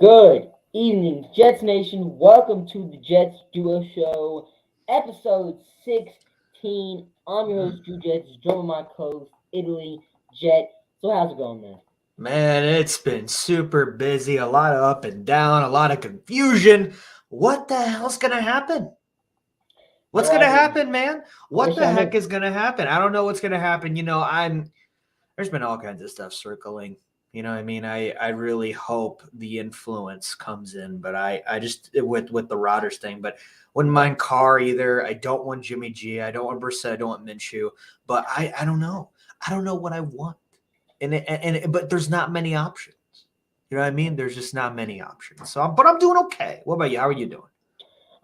Good evening, Jets Nation. Welcome to the Jets Duo Show, episode 16. I'm your host, Jude Jets, joined by my co-host, Italy Jet. So how's it going, man? Man, it's been super busy, a lot of up and down, a lot of confusion. What the hell's going to happen? What's No going to idea. happen, man? I What wish the I heck knew. is going to happen? I don't know what's going to happen. There's been all kinds of stuff circling. You know what I mean? I really hope the influence comes in, but I just with the Rodgers thing, but wouldn't mind Carr either. I don't want Jimmy G. I don't want Brissett. I don't want Minshew. But I don't know. I don't know what I want. But there's not many options. You know what I mean? There's just not many options. But I'm doing okay. What about you? How are you doing?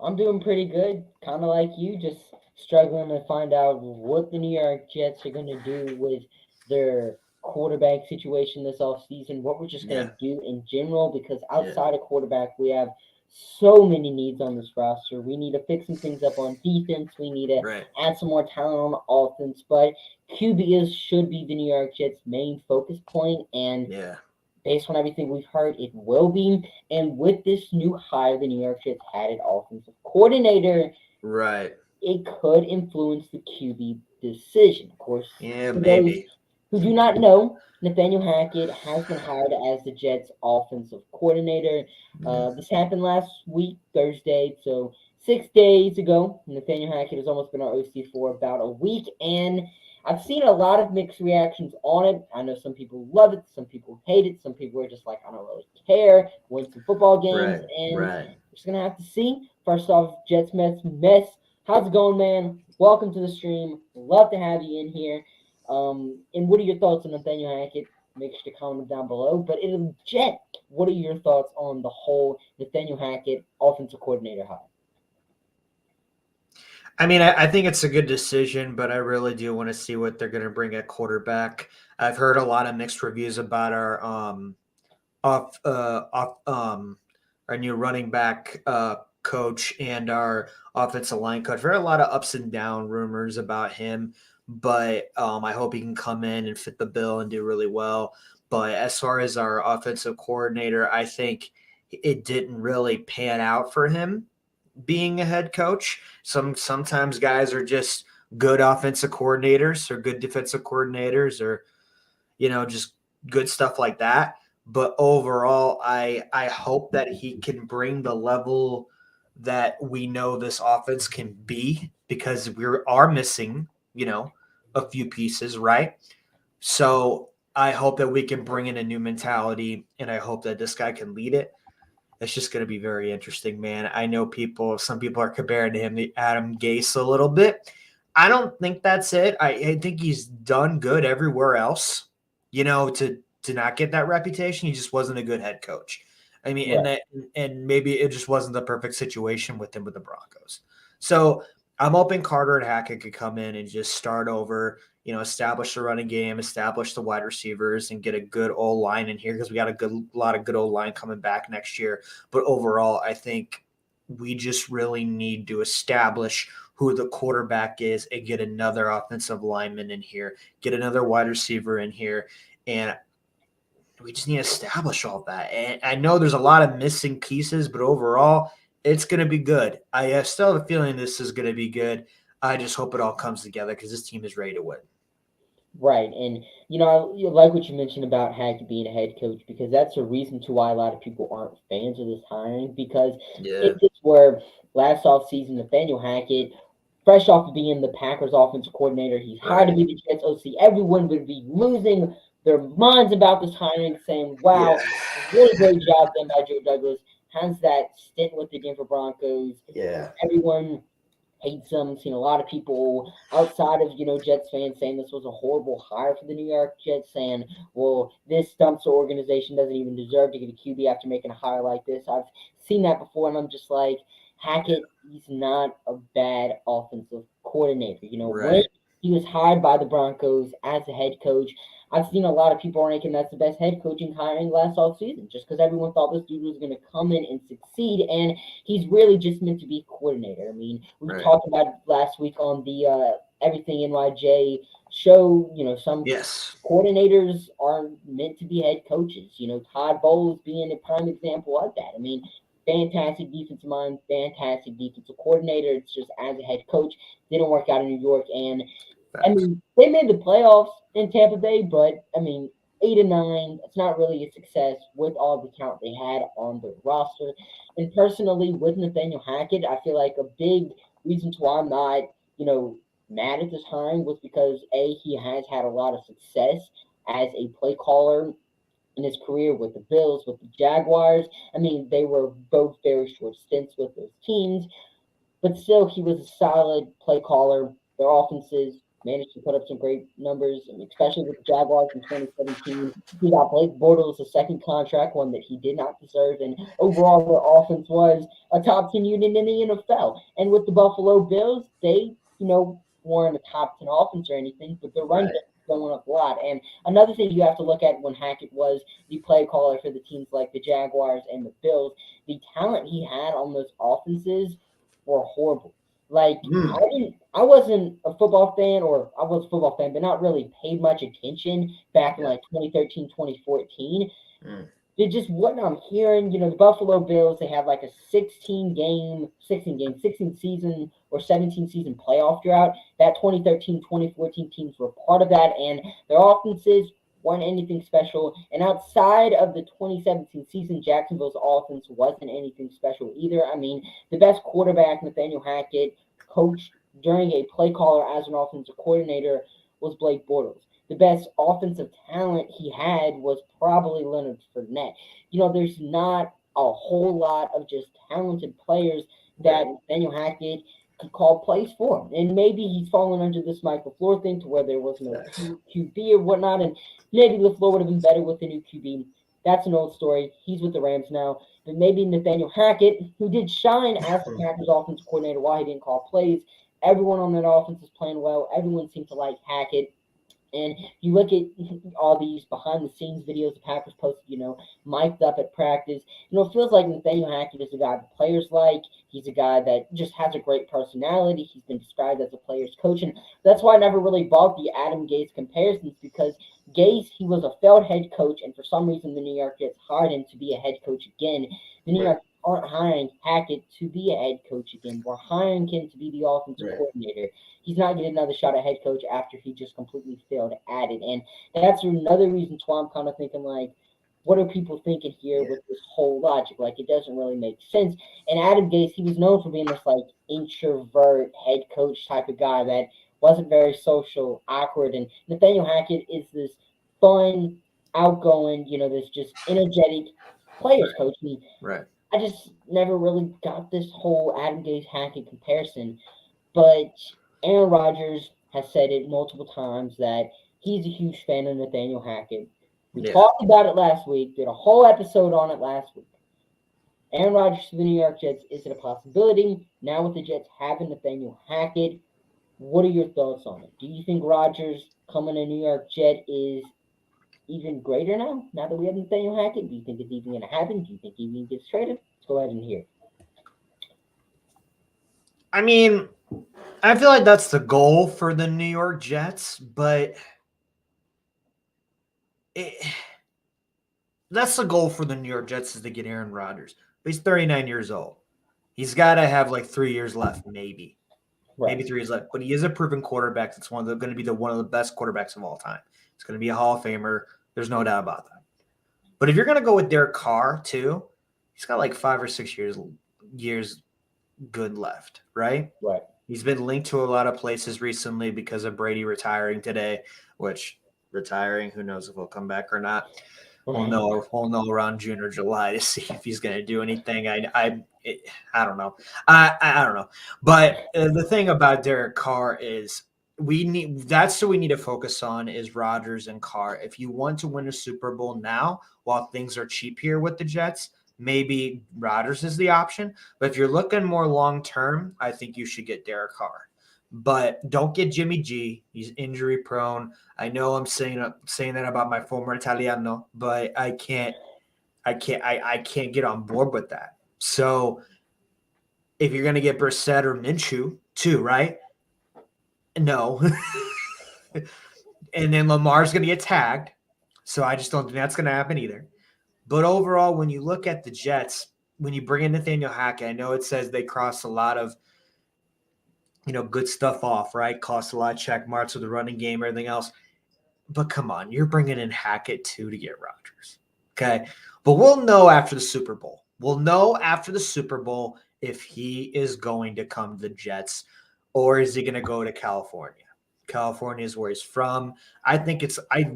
I'm doing pretty good, kind of like you, just struggling to find out what the New York Jets are going to do with their quarterback situation this offseason, what we're just going Yeah, to do in general, because yeah, outside of quarterback, we have so many needs on this roster. We need to fix some things up on defense. We need to right. add some more talent on offense, but should be the New York Jets' main focus point, and Yeah, based on everything we've heard, it will be. And with this new hire, the New York Jets had an offensive coordinator, right. it could influence the QB decision. Of course, Yeah, for those maybe. who do not know, Nathaniel Hackett has been hired as the Jets' offensive coordinator. Yeah. This happened last week, Thursday, so 6 days ago. Nathaniel Hackett has almost been our OC for about a week, and I've seen a lot of mixed reactions on it. I know some people love it, some people hate it, some people are just like, I don't really care. Win some football games, Right, and right. we're just gonna have to see. First off, Jets mess. How's it going, man? Welcome to the stream. Love to have you in here. And what are your thoughts on Nathaniel Hackett? Make sure to comment down below. But in Jet, what are your thoughts on the whole Nathaniel Hackett offensive coordinator hire? I think it's a good decision, but I really do want to see what they're going to bring at quarterback. I've heard a lot of mixed reviews about off off our new running back coach and our offensive line coach. There are a lot of ups and down rumors about him, but I hope he can come in and fit the bill and do really well. But as far as our offensive coordinator, I think it didn't really pan out for him being a head coach. Sometimes guys are just good offensive coordinators or good defensive coordinators or just good stuff like that. But overall, I hope that he can bring the level that we know this offense can be because we are missing, a few pieces, right? So I hope that we can bring in a new mentality and I hope that this guy can lead it. It's just going to be very interesting, man. I know some people are comparing him to Adam Gase a little bit. I don't think that's it. I think he's done good everywhere else, to not get that reputation. He just wasn't a good head coach. I mean, Right. and maybe it just wasn't the perfect situation with him with the Broncos. So I'm hoping Carter and Hackett could come in and just start over, establish the running game, establish the wide receivers, and get a good old line in here because we got lot of good old line coming back next year. But overall, I think we just really need to establish who the quarterback is and get another offensive lineman in here, get another wide receiver in here, and we just need to establish all that. And I know there's a lot of missing pieces, but overall, it's going to be good. I still have a feeling this is going to be good. I just hope it all comes together because this team is ready to win. Right, and I like what you mentioned about Hackett being a head coach because that's a reason to why a lot of people aren't fans of this hiring. Because Yeah, if this were last offseason, Nathaniel Hackett, fresh off of being the Packers offensive coordinator, he's hired to right. be the Jets OC. Everyone would be losing their minds about this hiring, saying, Yeah, "Wow, really great job done by Joe Douglas." Has that stint with the Denver Broncos? yeah, Everyone hates him. Seen a lot of people outside of Jets fans saying this was a horrible hire for the New York Jets, saying, "Well, this Stumpster organization doesn't even deserve to get a QB after making a hire like this." I've seen that before, and I'm just like, Hackett, he's not a bad offensive coordinator. When right. he was hired by the Broncos as a head coach, I've seen a lot of people ranking that's the best head coaching hiring last offseason, just because everyone thought this dude was going to come in and succeed, and he's really just meant to be a coordinator. I mean, we Right. talked about it last week on the everything NYJ show, some Yes. coordinators are meant to be head coaches. Todd Bowles being a prime example of that. I mean, fantastic defensive mind, fantastic defensive coordinator. It's just as a head coach, didn't work out in New York. And I Facts. mean, they made the playoffs in Tampa Bay, but I mean, 8 and 9, it's not really a success with all the talent they had on their roster. And personally, with Nathaniel Hackett, I feel like a big reason why I'm not, mad at this hiring was because he has had a lot of success as a play caller in his career with the Bills, with the Jaguars. I mean, they were both very short stints with those teams, but still, he was a solid play caller. Their offenses managed to put up some great numbers, and especially with the Jaguars in 2017. He got Blake Bortles a second contract, one that he did not deserve, and overall, their offense was a top 10 unit in the NFL. And with the Buffalo Bills, they, weren't a top 10 offense or anything, but their run Right. game was going up a lot. And another thing you have to look at when Hackett was the play caller for the teams like the Jaguars and the Bills, the talent he had on those offenses were horrible. Like Mm. I wasn't a football fan, or I was a football fan, but not really paid much attention back in Yeah. like 2013, 2014. Mm. It just what I'm hearing, the Buffalo Bills, they have like a 16 season or 17 season playoff drought. That 2013, 2014 teams were part of that, and their offenses weren't anything special. And outside of the 2017 season, Jacksonville's offense wasn't anything special either. I mean, the best quarterback, Nathaniel Hackett, coached during a play caller as an offensive coordinator was Blake Bortles. The best offensive talent he had was probably Leonard Fournette. There's not a whole lot of just talented players that Right. Nathaniel Hackett could call plays for him. And maybe he's fallen under this Michael Floor thing to where there was no Facts. QB or whatnot, and maybe LaFleur would have been better with the new QB. That's an old story. He's with the Rams now. But maybe Nathaniel Hackett, who did shine as the Packers offensive coordinator while he didn't call plays, everyone on that offense is playing well. Everyone seemed to like Hackett. And you look at all these behind the scenes videos the Packers posted, mic'd up at practice. It feels like Nathaniel Hackett is a guy the players like. He's a guy that just has a great personality. He's been described as a player's coach. And that's why I never really bought the Adam Gase comparisons, because Gase, he was a failed head coach. And for some reason, the New York Jets hired him to be a head coach again. The New Right. York aren't hiring Hackett to be a head coach again. We're hiring him to be the offensive Right. coordinator. He's not getting another shot at head coach after he just completely failed at it. And that's another reason why I'm kind of thinking, like, what are people thinking here Yeah. with this whole logic? Like, it doesn't really make sense. And Adam Gase, he was known for being this like introvert head coach type of guy that wasn't very social, awkward. And Nathaniel Hackett is this fun, outgoing, this just energetic players Right. coach. And Right. I just never really got this whole Adam Gase Hackett comparison. But Aaron Rodgers has said it multiple times that he's a huge fan of Nathaniel Hackett. We Yeah. talked about it last week, did a whole episode on it last week. Aaron Rodgers to the New York Jets, is it a possibility? Now with the Jets having Nathaniel Hackett, what are your thoughts on it? Do you think Rodgers coming to New York Jet is even greater now that we have Nathaniel Hackett? Do you think it's even going to happen? Do you think he even gets traded? Let's go ahead and hear. I mean, I feel like that's the goal for the New York Jets, but that's the goal for the New York Jets, is to get Aaron Rodgers. But he's 39 years old. He's got to have like 3 years left, maybe Right. 3 years left. But he is a proven quarterback. That's going to be one of the best quarterbacks of all time. He's going to be a Hall of Famer. There's no doubt about that. But if you're going to go with Derek Carr too, he's got like 5 or 6 years good left, right? Right. He's been linked to a lot of places recently because of Brady retiring today, which retiring, who knows if he'll come back or not. We'll know around June or July to see if he's going to do anything. I don't know. I don't know. But the thing about Derek Carr is we need to focus on is Rodgers and Carr. If you want to win a Super Bowl now, while things are cheap here with the Jets, maybe Rodgers is the option. But if you're looking more long term, I think you should get Derek Carr. But don't get Jimmy G. He's injury prone. I know I'm saying that about my former Italiano, but I can't get on board with that. So if you're gonna get Brissett or Minshew too, right? No. And then Lamar's going to get tagged. So I just don't think that's going to happen either. But overall, when you look at the Jets, when you bring in Nathaniel Hackett, I know it says they cross a lot of, good stuff off, right? Cost a lot of check marks with the running game, everything else. But come on, you're bringing in Hackett too to get Rodgers. Okay. But we'll know after the Super Bowl. We'll know after the Super Bowl if he is going to come to the Jets or is he going to go to California. California is where he's from. I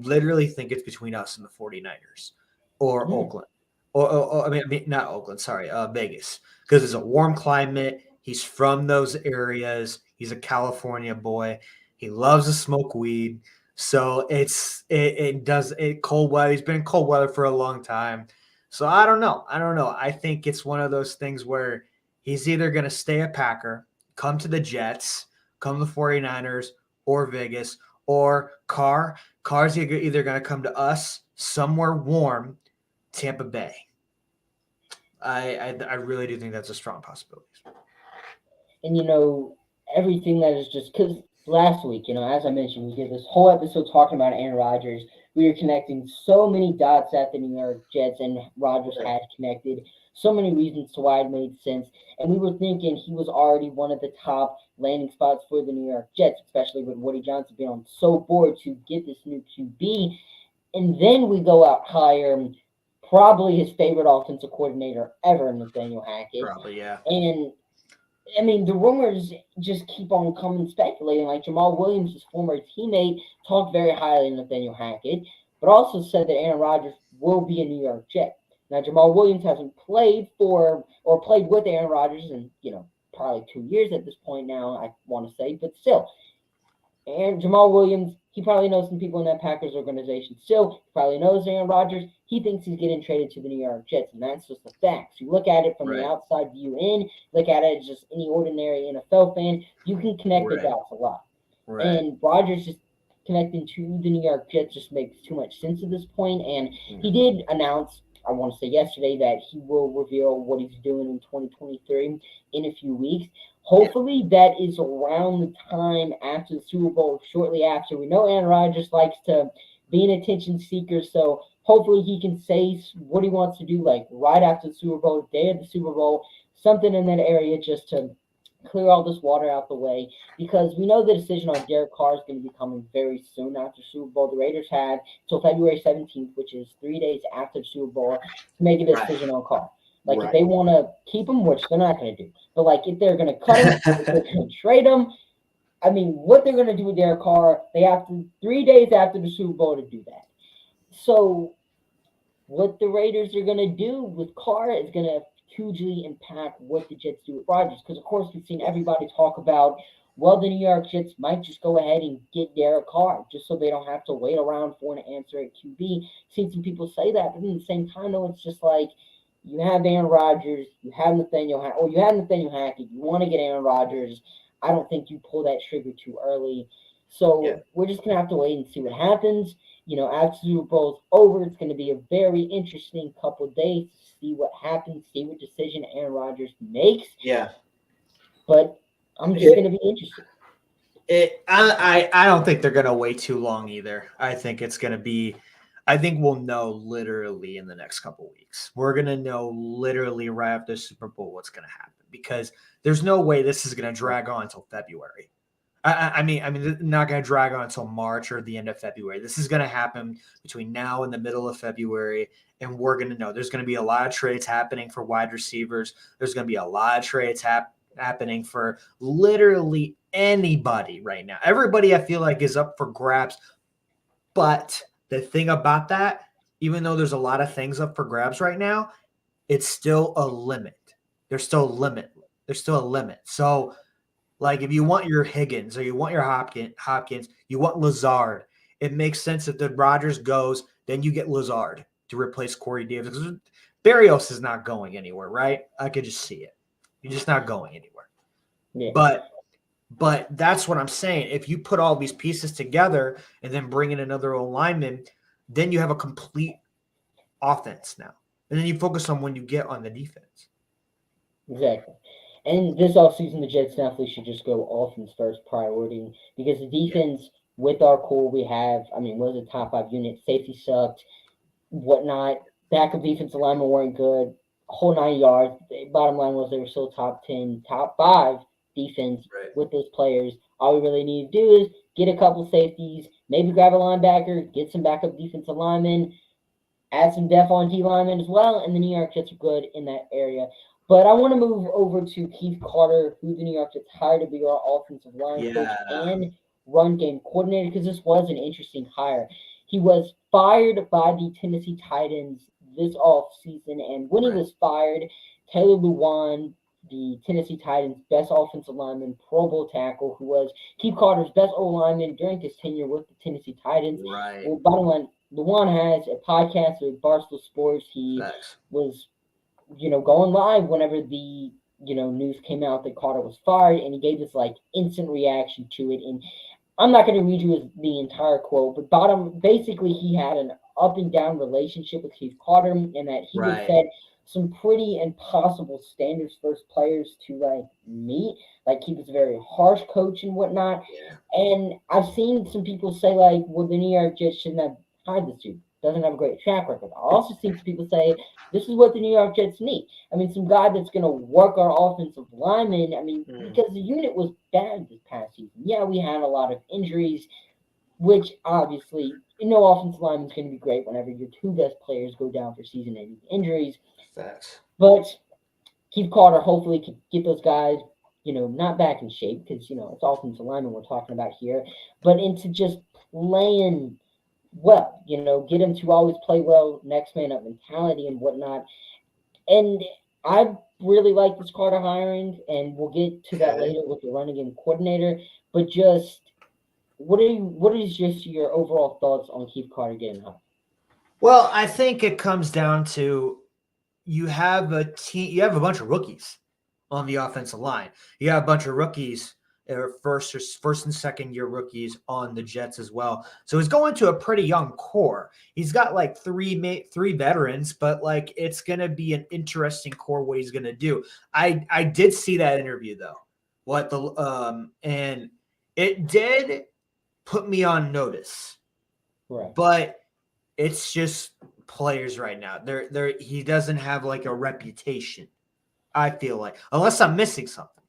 literally think it's between us and the 49ers or Oakland. Or I mean, not Oakland, sorry, Vegas. Because it's a warm climate. He's from those areas. He's a California boy. He loves to smoke weed. So it cold weather. He's been in cold weather for a long time. So I don't know. I think it's one of those things where he's either going to stay a Packer, come to the Jets, come to the 49ers, or Vegas, or Carr's either going to come to us somewhere warm, Tampa Bay. I really do think that's a strong possibility. And everything that is just because last week, as I mentioned, we did this whole episode talking about Aaron Rodgers. We were connecting so many dots at the New York Jets, and Rodgers had connected so many reasons to why it made sense. And we were thinking he was already one of the top landing spots for the New York Jets, especially with Woody Johnson being on so bored to get this new QB. And then we go out hire probably his favorite offensive coordinator ever, Nathaniel Hackett. Probably, yeah. And I mean, the rumors just keep on coming, speculating. Like Jamal Williams, his former teammate, talked very highly of Nathaniel Hackett, but also said that Aaron Rodgers will be a New York Jet. Now, Jamal Williams hasn't played played with Aaron Rodgers in, probably 2 years at this point now, I want to say, but still. And Jamal Williams, he probably knows some people in that Packers organization. Still, he probably knows Aaron Rodgers. He thinks he's getting traded to the New York Jets, and that's just the facts. You look at it from the outside view in, look at it as just any ordinary NFL fan, you can connect the dots a lot. Right. And Rodgers just connecting to the New York Jets just makes too much sense at this point. And he did announce, I want to say yesterday, that he will reveal what he's doing in 2023 in a few weeks. Hopefully that is around the time after the Super Bowl, shortly after. We know Aaron Rodgers likes to be an attention seeker, so hopefully he can say what he wants to do, like right after the Super Bowl, day of the Super Bowl, something in that area just to clear all this water out the way, because we know the decision on Derek Carr is going to be coming very soon after Super Bowl. The Raiders have till February 17th, which is 3 days after the Super Bowl, to make a decision on Carr. Like, if they want to keep him, which they're not going to do, but, like, if they're going to cut him, if they're going to trade him, I mean, what they're going to do with Derek Carr, they have to 3 days after the Super Bowl to do that. So what the Raiders are going to do with Carr is going to hugely impact what the Jets do with Rodgers, because, of course, we've seen everybody talk about, well, the New York Jets might just go ahead and get Derek Carr just so they don't have to wait around for an answer at QB. Seen some people say that, but at the same time, though, it's just like, you have Aaron Rodgers, you have Nathaniel Hackett, you want to get Aaron Rodgers. I don't think you pull that trigger too early. So we're just going to have to wait and see what happens. After Super Bowl's over, it's going to be a very interesting couple of days to see what happens, see what decision Aaron Rodgers makes. Yeah. But I'm just going to be interested. I don't think they're going to wait too long either. I think it's going to be – I think we'll know literally in the next couple of weeks. We're going to know literally right after the Super Bowl what's going to happen, because there's no way this is going to drag on until February. I mean, not going to drag on until March or the end of February. This is going to happen between now and the middle of February, and we're going to know. There's going to be a lot of trades happening for wide receivers. There's going to be a lot of trades happening for literally anybody right now. Everybody, I feel like, is up for grabs, but the thing about that, even though there's a lot of things up for grabs right now, it's still a limit. There's still a limit. So, like, if you want your Higgins or you want your Hopkins, you want Lazard, it makes sense if the Rodgers goes, then you get Lazard to replace Corey Davis. Barrios is not going anywhere, right? I could just see it. You're just not going anywhere. Yeah. But that's what I'm saying. If you put all these pieces together and then bring in another lineman, then you have a complete offense now. And then you focus on when you get on the defense. Exactly. And this offseason, the Jets definitely should just go offense first priority because the Yeah. defense, with our core we have, I mean, was a top five unit. Safety sucked, whatnot. Backup defensive linemen weren't good. Whole 9 yards. The bottom line was they were still top 10, top five defense Right. with those players. All we really need to do is get a couple safeties, maybe grab a linebacker, get some backup defensive linemen, add some depth on D linemen as well, and the New York Jets are good in that area. But I want to move over to Keith Carter, who the New York Jets hired to be our offensive line coach Yeah. and run game coordinator, because this was an interesting hire. He was fired by the Tennessee Titans this offseason, and when he Right. was fired, Taylor Lewan, the Tennessee Titans' best offensive lineman, Pro Bowl tackle, who was Keith Carter's best O lineman during his tenure with the Tennessee Titans. Right. Well, bottom line, Luan has a podcast with Barstool Sports. He Facts. was, going live whenever the, news came out that Carter was fired, and he gave this like instant reaction to it. And I'm not going to read you the entire quote, but basically, he had an up and down relationship with Keith Carter, and that he would Right. set some pretty impossible standards for his players to like meet. Like he was a very harsh coach and whatnot. Yeah. And I've seen some people say like, well, the New York Jets shouldn't have hired this dude. Doesn't have a great track record. I also seen some people say this is what the New York Jets need. I mean, some guy that's going to work our offensive linemen. I mean, Mm. because the unit was bad this past season. Yeah, we had a lot of injuries, which obviously, no offensive lineman is going to be great whenever your two best players go down for season-ending injuries. Facts. But Keith Carter hopefully could get those guys, not back in shape because, it's offensive lineman we're talking about here, but into just playing well, get him to always play well, next man up mentality and whatnot. And I really like this Carter hiring, and we'll get to that Okay. later with the running game coordinator. But just what is just your overall thoughts on Keith Carter getting hired? Well, I think it comes down to you have a team, you have a bunch of rookies on the offensive line. You have a bunch of rookies, first and second year rookies on the Jets as well. So he's going to a pretty young core. He's got like three veterans, but like it's gonna be an interesting core what he's gonna do. I did see that interview though. What the and it did put me on notice, Right. but it's just players right now. He doesn't have like a reputation. I feel like unless I'm missing something. Yeah.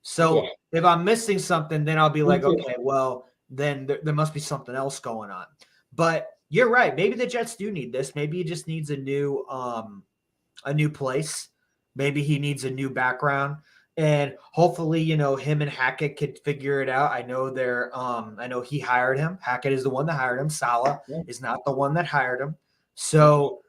So if I'm missing something, then I'll be Me like, too. okay, well then there must be something else going on. But you're right. Maybe the Jets do need this. Maybe he just needs a new place. Maybe he needs a new background. And hopefully, him and Hackett could figure it out. I know he hired him. Hackett is the one that hired him. Salah Yeah. is not the one that hired him. Mhm. So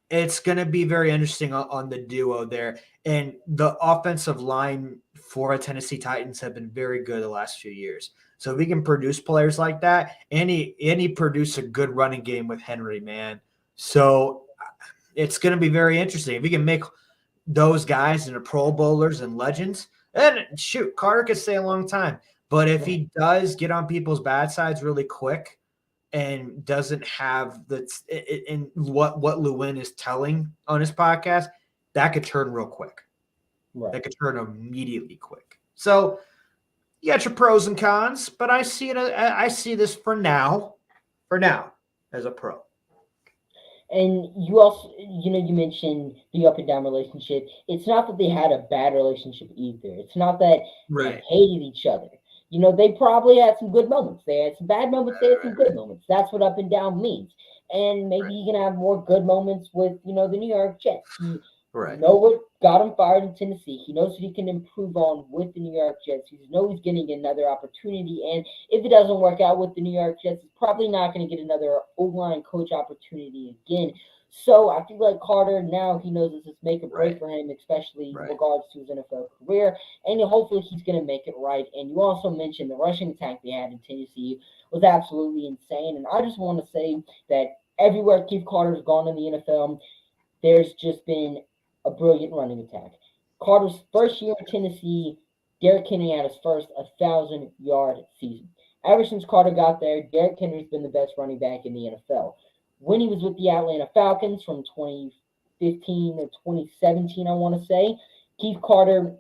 it's going to be very interesting on the duo there. And the offensive line for Tennessee Titans have been very good the last few years. So if we can produce players like that, and he produced a good running game with Henry, man. So it's going to be very interesting. If we can make those guys into Pro Bowlers and legends, and shoot, Carter could stay a long time. But if Right. he does get on people's bad sides really quick and doesn't have the in what Lewin is telling on his podcast, that could turn real quick. Right. That could turn immediately quick. So you got your pros and cons, but I see this for now as a pro. And you also, you mentioned the up and down relationship. It's not that they had a bad relationship either. It's not that they Right. hated each other. They probably had some good moments. They had some bad moments. They had some Right. good moments. That's what up and down means. And maybe Right. he can have more good moments with, the New York Jets. He Right. know what got him fired in Tennessee. He knows what he can improve on with the New York Jets. He knows he's getting another opportunity. And if it doesn't work out with the New York Jets, he's probably not going to get another O-line coach opportunity again. So I feel like Carter now he knows this is make or break Right. for him, especially in Right. regards to his NFL career, and hopefully he's going to make it right. And you also mentioned the rushing attack they had in Tennessee was absolutely insane. And I just want to say that everywhere Keith Carter's gone in the NFL, there's just been a brilliant running attack. Carter's first year in Tennessee, Derrick Henry had his first 1,000-yard season. Ever since Carter got there, Derrick Henry's been the best running back in the NFL. When he was with the Atlanta Falcons from 2015 to 2017, I want to say, Keith Carter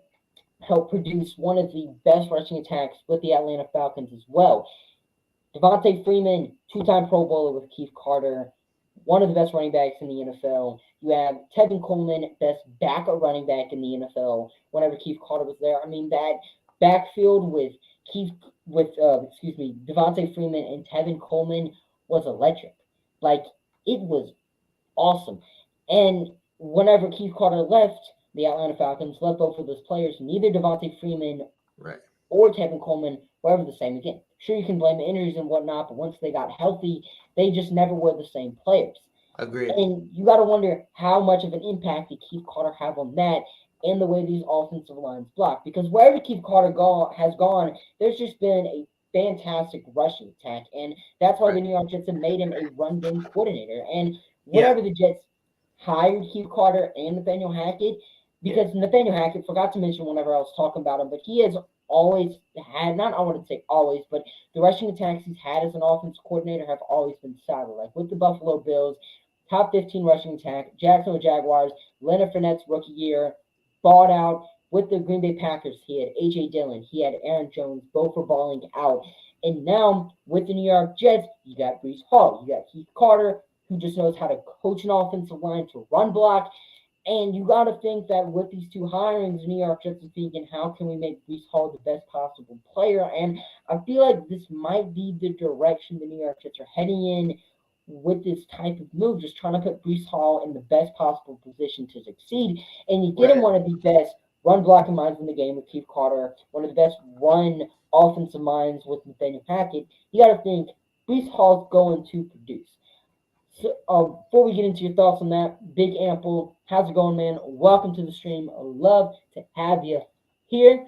helped produce one of the best rushing attacks with the Atlanta Falcons as well. Devontae Freeman, two-time Pro Bowler with Keith Carter, one of the best running backs in the NFL. You have Tevin Coleman, best backup running back in the NFL. Whenever Keith Carter was there, I mean that backfield with Keith with Devontae Freeman and Tevin Coleman was electric. Like it was awesome. And whenever Keith Carter left, the Atlanta Falcons left both of those players. Neither Devontae Freeman Right. or Tevin Coleman were ever the same again. Sure, you can blame injuries and whatnot, but once they got healthy, they just never were the same players. Agreed. And you got to wonder how much of an impact did Keith Carter have on that and the way these offensive lines block. Because wherever Keith Carter has gone, there's just been a fantastic rushing attack. And that's why the Right. New York Jets have made him a run game coordinator. And Yeah. whenever the Jets hired Keith Carter and Nathaniel Hackett, Yeah. because Nathaniel Hackett, forgot to mention whenever I was talking about him, but he has always had, not I wouldn't say always, but the rushing attacks he's had as an offensive coordinator have always been solid. Like with the Buffalo Bills, top 15 rushing attack, Jacksonville Jaguars, Leonard Fournette's rookie year, bought out. With the Green Bay Packers, he had A.J. Dillon, he had Aaron Jones, both were balling out. And now with the New York Jets, you got Breece Hall, you got Keith Carter, who just knows how to coach an offensive line to run block. And you got to think that with these two hirings, the New York Jets are thinking, how can we make Breece Hall the best possible player? And I feel like this might be the direction the New York Jets are heading in with this type of move, just trying to put Breece Hall in the best possible position to succeed. And you get him Right. one of the best run blocking minds in the game with Keith Carter, one of the best run offensive minds with Nathaniel Hackett. You got to think Breece Hall's going to produce. So, before we get into your thoughts on that, Big Ample, how's it going, man? Welcome to the stream. I love to have you here.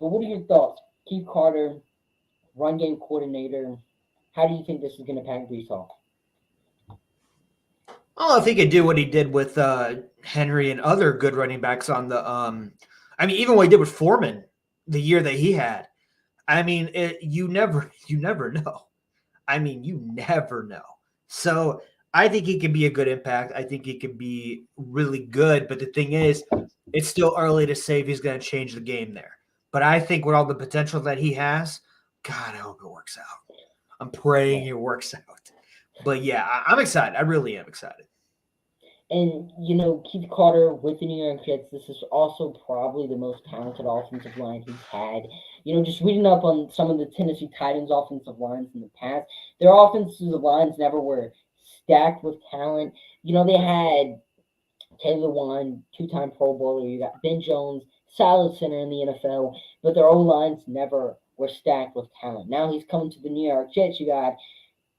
But what are your thoughts? Keith Carter, run game coordinator. How do you think this is going to impact Brees Hall? Oh, if he could do what he did with Henry and other good running backs on the I mean, even what he did with Foreman the year that he had. I mean, you never know. I mean, you never know. So I think he can be a good impact. I think he can be really good. But the thing is, it's still early to say if he's going to change the game there. But I think with all the potential that he has, God, I hope it works out. I'm praying it works out. But yeah, I'm excited. I really am excited. And, Keith Carter with the New York Jets, this is also probably the most talented offensive line he's had. Just reading up on some of the Tennessee Titans offensive lines in the past, their offensive lines never were stacked with talent. They had Taylor Wan, two-time Pro Bowler. You got Ben Jones, solid center in the NFL, but their O lines never were stacked with talent. Now he's coming to the New York Jets. You got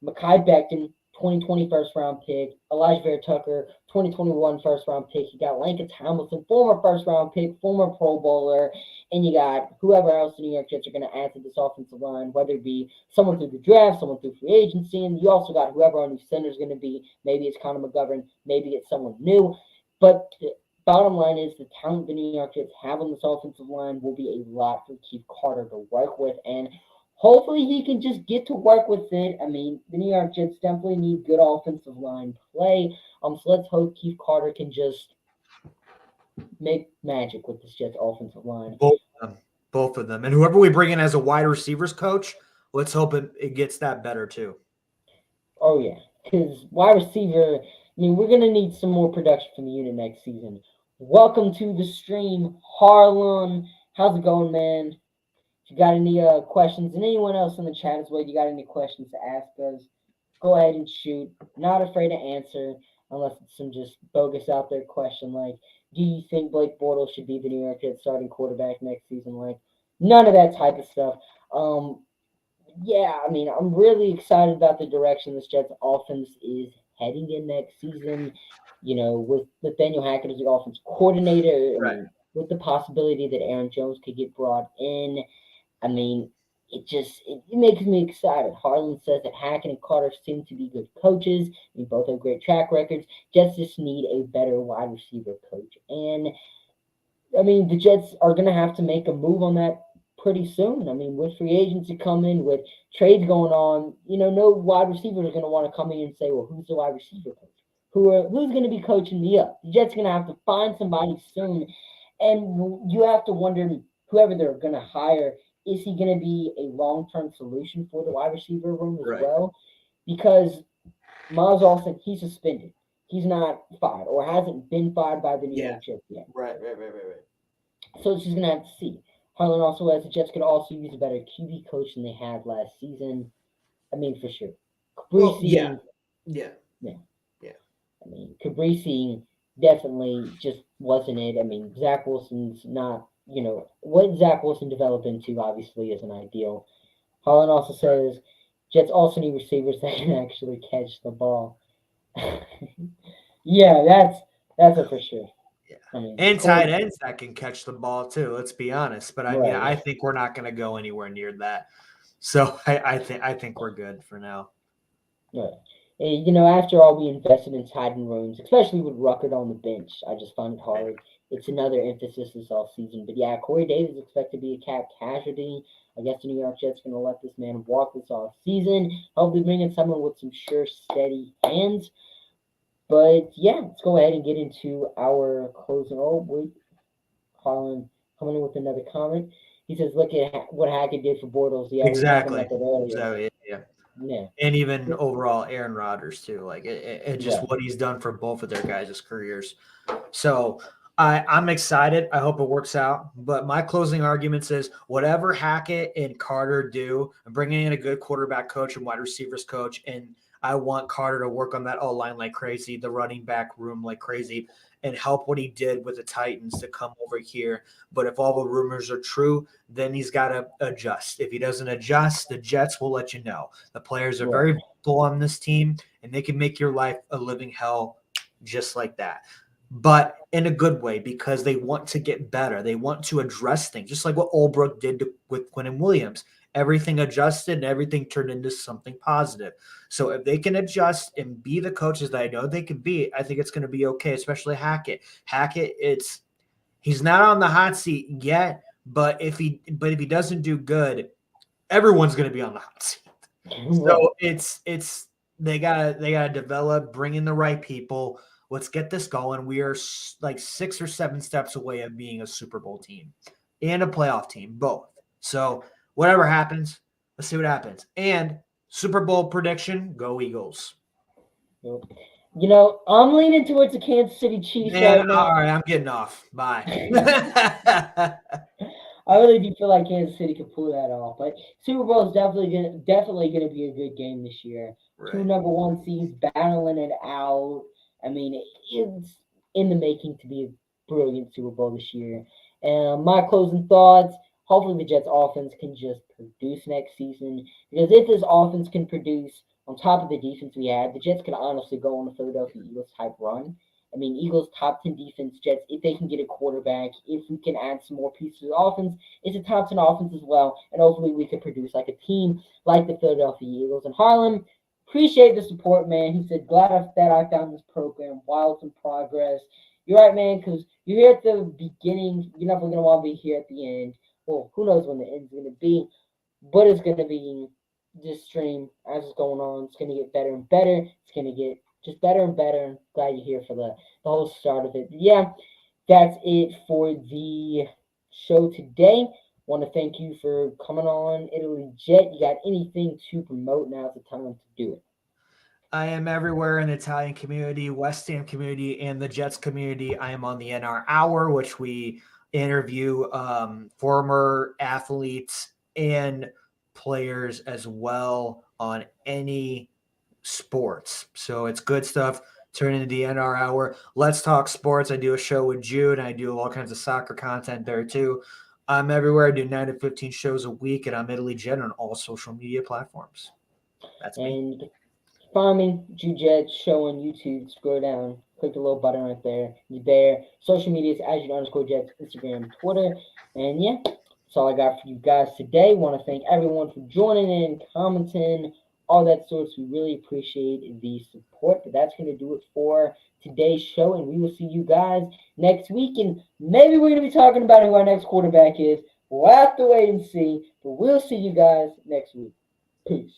Mekhi Becton, 2020 first round pick, Elijah Vera Tucker, 2021 first round pick. You got Lincoln Hamilton, former first round pick, former Pro Bowler, and you got whoever else the New York Jets are going to add to this offensive line, whether it be someone through the draft, someone through free agency, and you also got whoever our new center is going to be. Maybe it's Connor McGovern, maybe it's someone new. But the bottom line is the talent the New York Jets have on this offensive line will be a lot for Keith Carter to work with. And hopefully he can just get to work with it. I mean, the New York Jets definitely need good offensive line play. So let's hope Keith Carter can just make magic with this Jets offensive line. Both of them. Both of them. And whoever we bring in as a wide receivers coach, let's hope it gets that better too. Oh, yeah. Because wide receiver, I mean, we're going to need some more production from the unit next season. Welcome to the stream, Harlem. How's it going, man? If you got any questions, and anyone else in the chat as well, you got any questions to ask us, go ahead and shoot. Not afraid to answer unless it's some just bogus out there question like, do you think Blake Bortles should be the New York Jets starting quarterback next season? Like, none of that type of stuff. Yeah, I mean, I'm really excited about the direction this Jets offense is heading in next season. With Nathaniel Hackett as the offense coordinator, I mean, with the possibility that Aaron Jones could get brought in, I mean, it makes me excited. Harlan says that Hackett and Carter seem to be good coaches. They both have great track records. Jets just need a better wide receiver coach. And I mean, the Jets are going to have to make a move on that pretty soon. I mean, with free agency coming, with trades going on, no wide receiver is going to want to come in and say, well, who's the wide receiver coach? Who's going to be coaching me up? The Jets are going to have to find somebody soon. And you have to wonder whoever they're going to hire, is he going to be a long-term solution for the wide receiver room as Right. well? Because Miles Austin, he's suspended. He's not fired or hasn't been fired by the New Yeah. York Jets yet. Right. So it's just going to have to see. Harlan also has the Jets could also use a better QB coach than they had last season. I mean, for sure. Well, Caprese, yeah. yeah. I mean, Caprese definitely just wasn't it. I mean, Zach Wilson's not, what Zach Wilson developed into obviously isn't ideal. Harlan also says Jets also need receivers that can actually catch the ball. Yeah, that's a for sure. Yeah. I mean, And tight Corey, ends that can catch the ball too. Let's be honest. But I mean, I right. think we're not going to go anywhere near that. So I think we're good for now. Right. And, after all, we invested in tight end rooms, especially with Ruckert on the bench. I just find it Right. hard. It's another emphasis this off season. But yeah, Corey Davis is expected to be a cap casualty. I guess the New York Jets going to let this man walk this off season. Hopefully, bring in someone with some sure, steady hands. But yeah, let's go ahead and get into our closing. Oh, wait, Colin coming in with another comment. He says, "Look at what Hackett did for Bortles." Yeah, we were talking Exactly. about that earlier. So yeah. Yeah, And even overall, Aaron Rodgers too. Like it just right. what he's done for both of their guys' careers. So I'm excited. I hope it works out. But my closing argument is whatever Hackett and Carter do, I'm bringing in a good quarterback coach and wide receivers coach, and I want Carter to work on that O line like crazy, the running back room like crazy, and help what he did with the Titans to come over here. But if all the rumors are true, then he's got to adjust. If he doesn't adjust, the Jets will let you know. The players are Right. very vocal on this team, and they can make your life a living hell just like that. But in a good way because they want to get better. They want to address things, just like what Olbrook did with Quinn Williams. Everything adjusted and everything turned into something positive. So if they can adjust and be the coaches that I know they can be, I think it's going to be okay, especially Hackett. Hackett, he's not on the hot seat yet, but if he doesn't do good, everyone's going to be on the hot seat. Right. So it's they gotta develop, bring in the right people. Let's get this going. We are like 6 or 7 steps away of being a Super Bowl team and a playoff team, both. So whatever happens, let's see what happens. And Super Bowl prediction: Go Eagles. I'm leaning towards the Kansas City Chiefs Man, right now. all right, I'm getting off. Bye. I really do feel like Kansas City could pull that off. But Super Bowl is definitely gonna be a good game this year. Two Right. number one seeds battling it out. I mean, it's in the making to be a brilliant Super Bowl this year. And my closing thoughts: hopefully the Jets offense can just produce next season. Because if this offense can produce on top of the defense we had, the Jets could honestly go on a Philadelphia Eagles type run. I mean, Eagles top 10 defense, Jets, if they can get a quarterback, if we can add some more pieces of offense, it's a top 10 offense as well. And hopefully we can produce like a team like the Philadelphia Eagles. And Harlem, appreciate the support, man. He said, glad that I found this program while it's in progress. You're right, man, because you're here at the beginning. You're never going to want to be here at the end. Well, who knows when the end's going to be, but it's going to be this stream as it's going on. It's going to get better and better. It's going to get just better and better. Glad you're here for the whole start of it. But yeah, that's it for the show today. Want to thank you for coming on, Italy Jet. You got anything to promote? Now's the time to do it. I am everywhere in the Italian community, West Ham community, and the Jets community. I am on the NR Hour, which we interview former athletes and players as well on any sports. So it's good stuff. Turn into the NR Hour. Let's talk sports. I do a show with Jude, and I do all kinds of soccer content there too. I'm everywhere. I do 9 to 15 shows a week, and I'm Italy Jet on all social media platforms. That's me. And find me, Jude show on YouTube. Scroll down, click the little button right there. You're there. Social medias, @Jude_Jets, Instagram, Twitter. And yeah, that's all I got for you guys today. Want to thank everyone for joining in, commenting, all that sorts. We really appreciate the support. But that's going to do it for today's show. And we will see you guys next week. And maybe we're going to be talking about who our next quarterback is. We'll have to wait and see. But we'll see you guys next week. Peace.